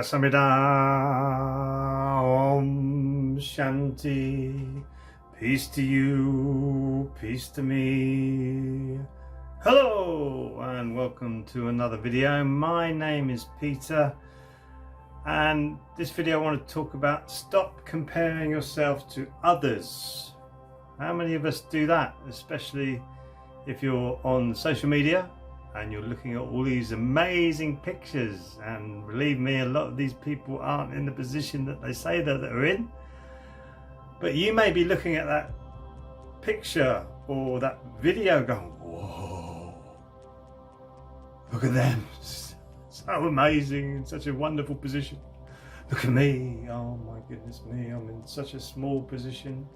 Samida Om Shanti. Peace to you, peace to me. Hello and welcome to another video. My name is Peter, and this video I want to talk about stop comparing yourself to others. How many of us do that, especially if you're on social media and you're looking at all these amazing pictures? And believe me, a lot of these people aren't in the position that they say that they're in, but you may be looking at that picture or that video going, whoa, look at them, so amazing, in such a wonderful position. Look at me, oh my goodness me, I'm in such a small position.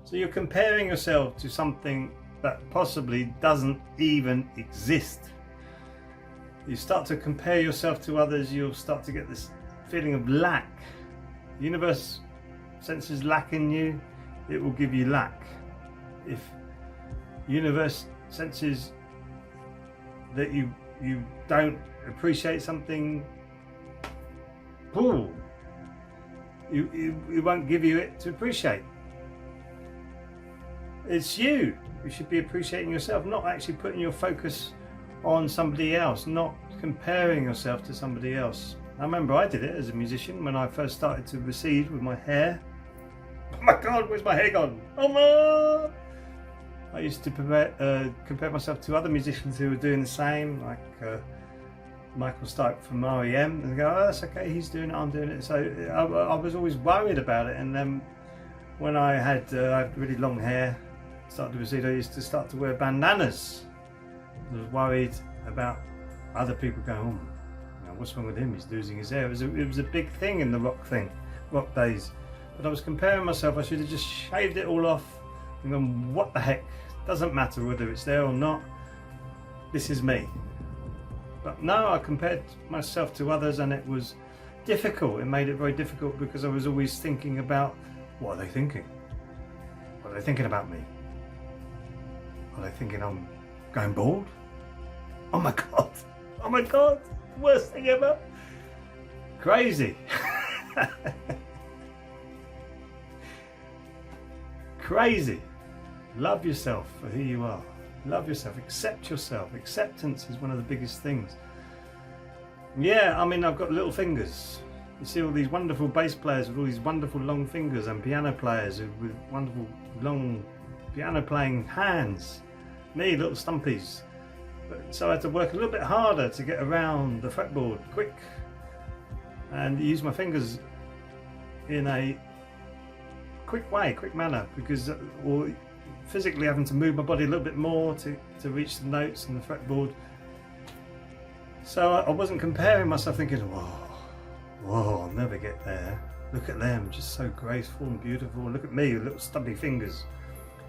So you're comparing yourself to something that possibly doesn't even exist. You start to compare yourself to others, you'll start to get this feeling of lack. The universe senses lack in you, it will give you lack. If the universe senses that you don't appreciate something, it won't give you it to appreciate. It's you. You should be appreciating yourself, not actually putting your focus on somebody else, not comparing yourself to somebody else. I remember I did it as a musician when I first started to recede with my hair. Oh my God, where's my hair gone? Oh my! I used to compare myself to other musicians who were doing the same, like Michael Stipe from REM, and go, oh, that's okay, he's doing it, I'm doing it. So I was always worried about it, and then when I had really long hair, started to recede, I used to start to wear bandanas. I was worried about other people going, oh, what's wrong with him? He's losing his hair. It was a big thing in the rock days. But I was comparing myself. I should have just shaved it all off and gone, what the heck? Doesn't matter whether it's there or not. This is me. But no, I compared myself to others, and it was difficult. It made it very difficult because I was always thinking about, what are they thinking? What are they thinking about me? Are they thinking I'm going bald? Oh my God, oh my God, worst thing ever. Crazy. Crazy. Love yourself for who you are. Love yourself, accept yourself. Acceptance is one of the biggest things. Yeah, I mean, I've got little fingers. You see all these wonderful bass players with all these wonderful long fingers, and piano players with wonderful long piano playing hands. Me, little stumpies. So I had to work a little bit harder to get around the fretboard quick and use my fingers in a quick manner, because or physically having to move my body a little bit more to reach the notes and the fretboard. So I wasn't comparing myself thinking, whoa, I'll never get there. Look at them, just so graceful and beautiful. Look at me with little stubby fingers.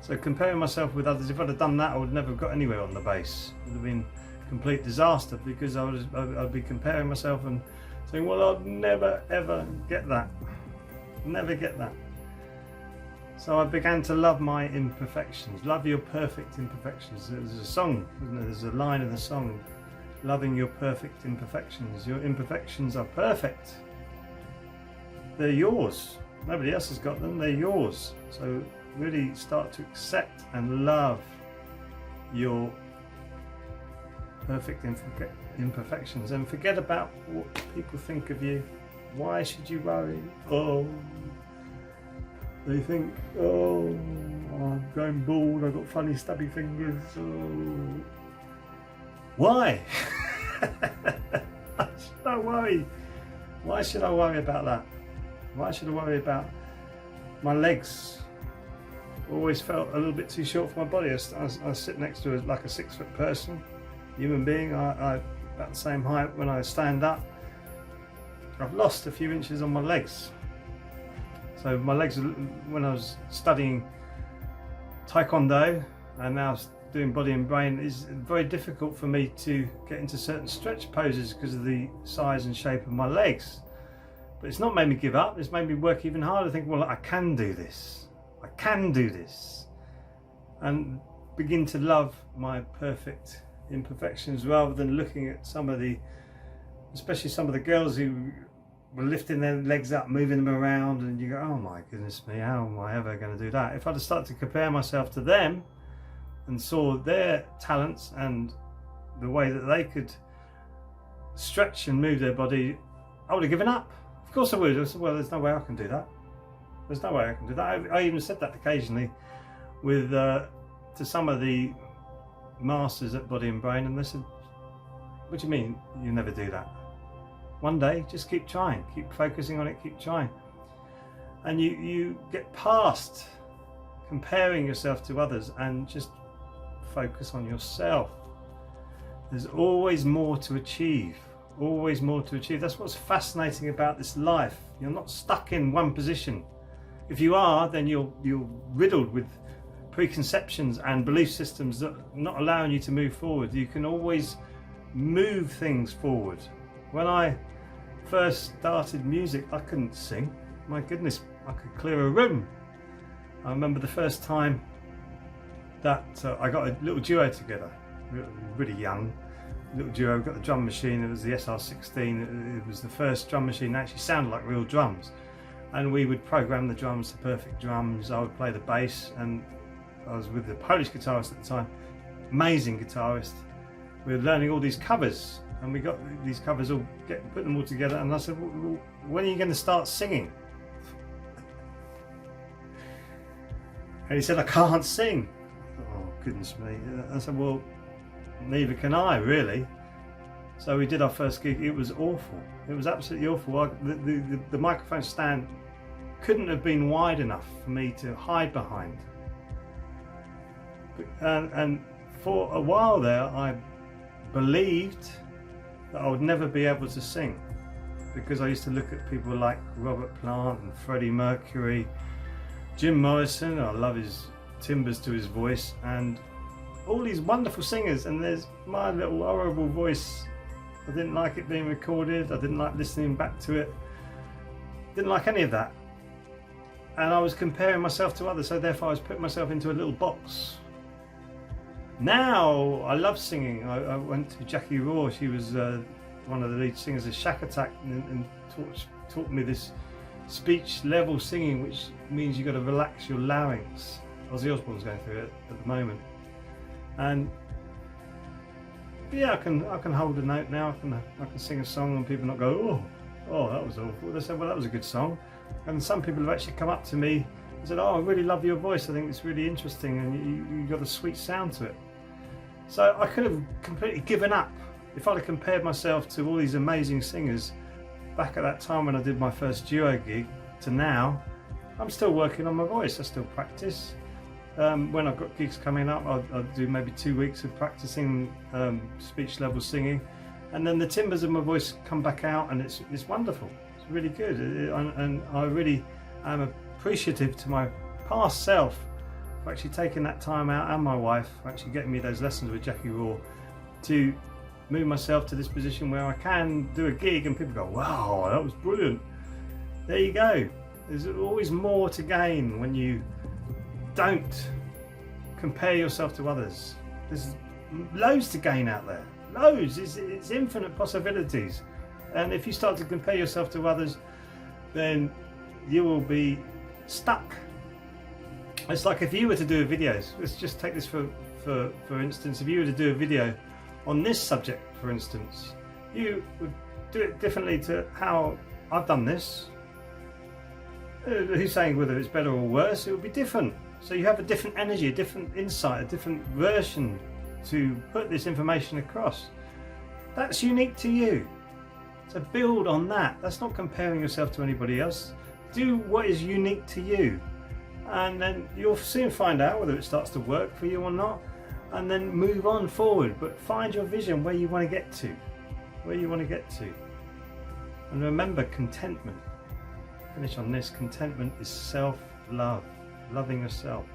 So comparing myself with others, if I'd have done that, I would never have got anywhere on the bass. It would have been a complete disaster, because I'd be comparing myself and saying, well, I'll never ever get that. Never get that. So I began to love my imperfections. Love your perfect imperfections. There's a song, isn't there? There's a line in the song, loving your perfect imperfections. Your imperfections are perfect. They're yours. Nobody else has got them, they're yours. So really start to accept and love your perfect imperfections, and forget about what people think of you. Why should you worry? Oh, they think, oh, I'm going bald, I've got funny stubby fingers. Oh. Why? Why should I worry? Why should I worry about that? Why should I worry about my legs? Always felt a little bit too short for my body. I sit next to like a 6 foot person, human being. I about the same height when I stand up. I've lost a few inches on my legs. So my legs, when I was studying Taekwondo and now doing body and brain, is very difficult for me to get into certain stretch poses because of the size and shape of my legs. But it's not made me give up, it's made me work even harder, think, well, I can do this. I can do this. And begin to love my perfect imperfections, rather than looking at some of the, especially some of the girls who were lifting their legs up, moving them around, and you go, oh my goodness me, how am I ever going to do that? If I'd have started to compare myself to them and saw their talents and the way that they could stretch and move their body, I would have given up. Of course I would. I said, well, there's no way I can do that. There's no way I can do that. I even said that occasionally with to some of the masters at Body and Brain, and they said, what do you mean you never do that? One day, just keep trying, keep focusing on it, keep trying. And you get past comparing yourself to others and just focus on yourself. There's always more to achieve, always more to achieve. That's what's fascinating about this life. You're not stuck in one position. If you are, then you're riddled with preconceptions and belief systems that are not allowing you to move forward. You can always move things forward. When I first started music, I couldn't sing. My goodness, I could clear a room. I remember the first time that I got a little duo together, really young, little duo. We got the drum machine. It was the SR16. It was the first drum machine that actually sounded like real drums, and we would program the drums to perfect drums. I would play the bass, and I was with the Polish guitarist at the time, amazing guitarist. We were learning all these covers, and we got these covers all, put them all together, and I said, well, when are you going to start singing? And he said, I can't sing. Oh goodness me. I said, well, neither can I really. So we did our first gig. It was awful. It was absolutely awful. The microphone stand couldn't have been wide enough for me to hide behind. And for a while there, I believed that I would never be able to sing, because I used to look at people like Robert Plant and Freddie Mercury, Jim Morrison. I love his timbres to his voice, and all these wonderful singers, and there's my little horrible voice. I didn't like it being recorded. I didn't like listening back to it. Didn't like any of that. And I was comparing myself to others, so therefore I was putting myself into a little box. Now I love singing. I went to Jackie Raw. She was one of the lead singers of Shack Attack, and taught me this speech level singing, which means you've got to relax your larynx. Ozzy Osbourne's going through it at the moment, and yeah, I can hold a note now. I can sing a song, and people not go, oh that was awful. They said, well, that was a good song. And some people have actually come up to me and said, oh, I really love your voice. I think it's really interesting, and you got a sweet sound to it. So I could have completely given up if I'd have compared myself to all these amazing singers back at that time when I did my first duo gig to now. I'm still working on my voice. I still practice. When I've got gigs coming up, I'll do maybe 2 weeks of practicing speech level singing, and then the timbers of my voice come back out, and it's wonderful. It's really good, and I really am appreciative to my past self for actually taking that time out, and my wife for actually getting me those lessons with Jackie Raw to move myself to this position where I can do a gig and people go, wow, that was brilliant. There you go. There's always more to gain when you don't compare yourself to others. There's loads to gain out there. Loads. It's infinite possibilities. And if you start to compare yourself to others, then you will be stuck. It's like if you were to do a video, let's just take this for instance, if you were to do a video on this subject, for instance, you would do it differently to how I've done this. Who's saying whether it's better or worse? It would be different. So you have a different energy, a different insight, a different version to put this information across. That's unique to you. So build on that. That's not comparing yourself to anybody else. Do what is unique to you, and then you'll soon find out whether it starts to work for you or not, and then move on forward. But find your vision, where you want to get to, where you want to get to. And remember, contentment. Finish on this. Contentment is self-love, loving yourself,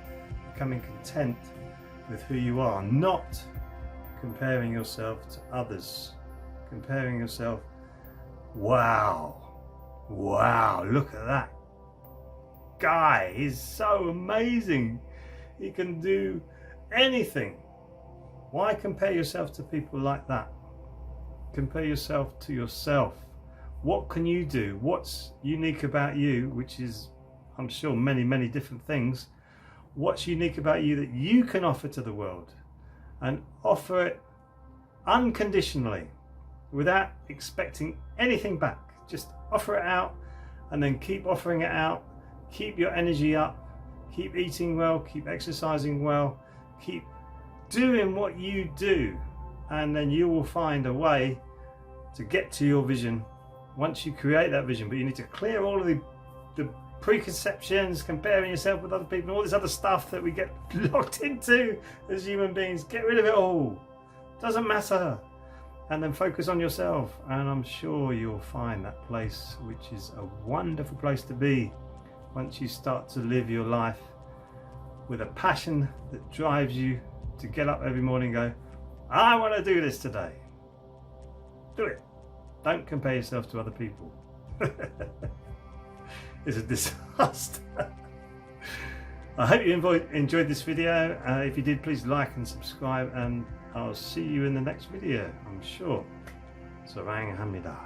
becoming content with who you are, not comparing yourself to others. Comparing yourself, wow, look at that guy, he's so amazing, he can do anything. Why compare yourself to people like that? Compare yourself to yourself. What can you do? What's unique about you, which is, I'm sure, many, many different things. What's unique about you that you can offer to the world, and offer it unconditionally without expecting anything back. Just offer it out, and then keep offering it out. Keep your energy up, keep eating well, keep exercising well, keep doing what you do, and then you will find a way to get to your vision once you create that vision. But you need to clear all of the preconceptions, comparing yourself with other people, all this other stuff that we get locked into as human beings. Get rid of it all. Doesn't matter. And then focus on yourself, and I'm sure you'll find that place, which is a wonderful place to be once you start to live your life with a passion that drives you to get up every morning and go, I want to do this today. Do it. Don't compare yourself to other people. It's a disaster. I hope you enjoyed this video. If you did, please like and subscribe, and I'll see you in the next video, I'm sure. Sarang Hamida.